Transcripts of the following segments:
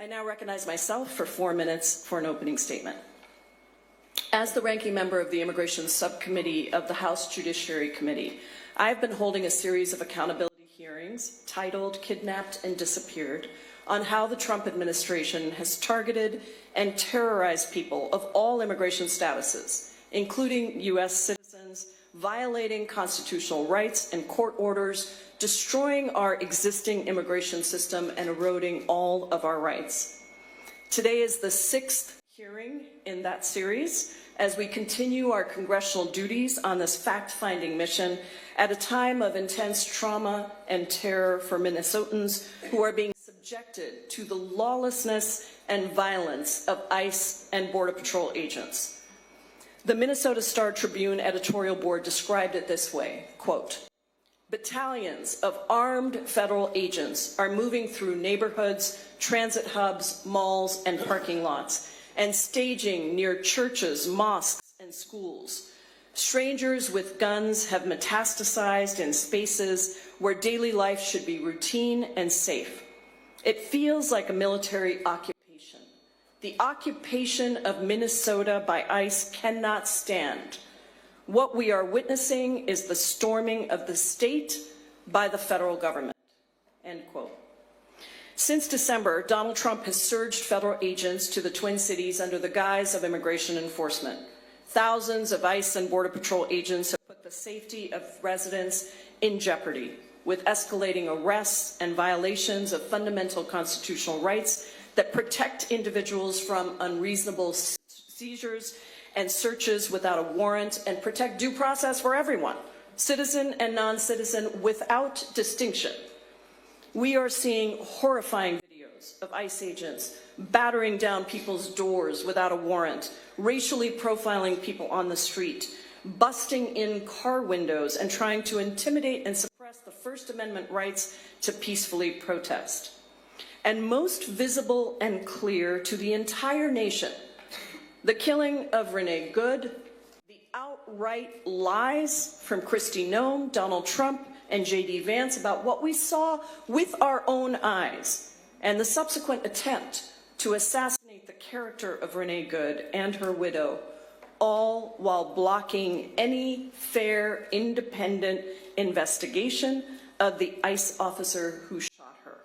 I now recognize myself for 4 minutes for an opening statement. As the ranking member of the Immigration Subcommittee of the House Judiciary Committee, I've been holding a series of accountability hearings titled Kidnapped and Disappeared on how the Trump administration has targeted and terrorized people of all immigration statuses, including U.S. citizens, violating constitutional rights and court orders, destroying our existing immigration system, and eroding all of our rights. Today is the 6th hearing in that series as we continue our congressional duties on this fact-finding mission at a time of intense trauma and terror for Minnesotans who are being subjected to the lawlessness and violence of ICE and Border Patrol agents. The Minnesota Star-Tribune editorial board described it this way, quote, "Battalions of armed federal agents are moving through neighborhoods, transit hubs, malls, and parking lots, and staging near churches, mosques, and schools. Strangers with guns have metastasized in spaces where daily life should be routine and safe. It feels like a military occupation. The occupation of Minnesota by ICE cannot stand. What we are witnessing is the storming of the state by the federal government." End quote. Since December, Donald Trump has surged federal agents to the Twin Cities under the guise of immigration enforcement. Thousands of ICE and Border Patrol agents have put the safety of residents in jeopardy, with escalating arrests and violations of fundamental constitutional rights that protect individuals from unreasonable seizures and searches without a warrant, and protect due process for everyone, citizen and non-citizen, without distinction. We are seeing horrifying videos of ICE agents battering down people's doors without a warrant, racially profiling people on the street, busting in car windows and trying to intimidate and suppress the First Amendment rights to peacefully protest. And most visible and clear to the entire nation, the killing of Renee Good, the outright lies from Kristi Noem, Donald Trump, and J.D. Vance about what we saw with our own eyes, and the subsequent attempt to assassinate the character of Renee Good and her widow, all while blocking any fair, independent investigation of the ICE officer who shot her.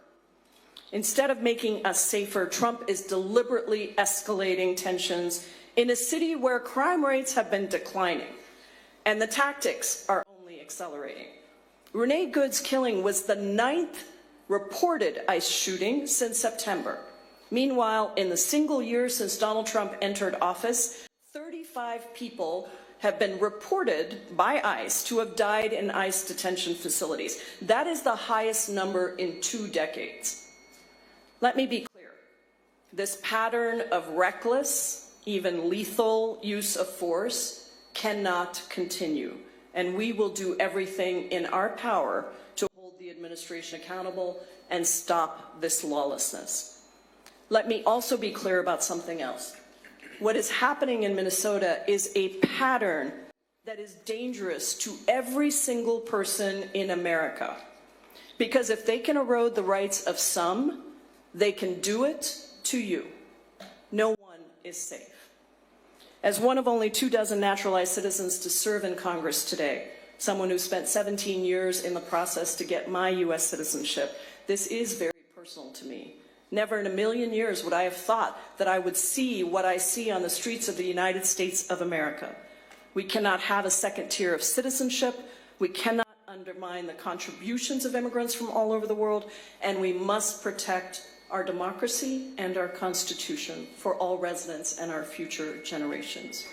Instead of making us safer, Trump is deliberately escalating tensions in a city where crime rates have been declining, and the tactics are only accelerating. Renee Good's killing was the 9th reported ICE shooting since September. Meanwhile, in the single year since Donald Trump entered office, 35 people have been reported by ICE to have died in ICE detention facilities. That is the highest number in 2 decades. Let me be clear. This pattern of reckless, even lethal use of force cannot continue, and we will do everything in our power to hold the administration accountable and stop this lawlessness. Let me also be clear about something else. What is happening in Minnesota is a pattern that is dangerous to every single person in America. Because if they can erode the rights of some, they can do it to you. No one is safe. As one of only 24 naturalized citizens to serve in Congress today, someone who spent 17 years in the process to get my U.S. citizenship, this is very personal to me. Never in a million years would I have thought that I would see what I see on the streets of the United States of America. We cannot have a second tier of citizenship. We cannot undermine the contributions of immigrants from all over the world, and we must protect our democracy and our Constitution for all residents and our future generations.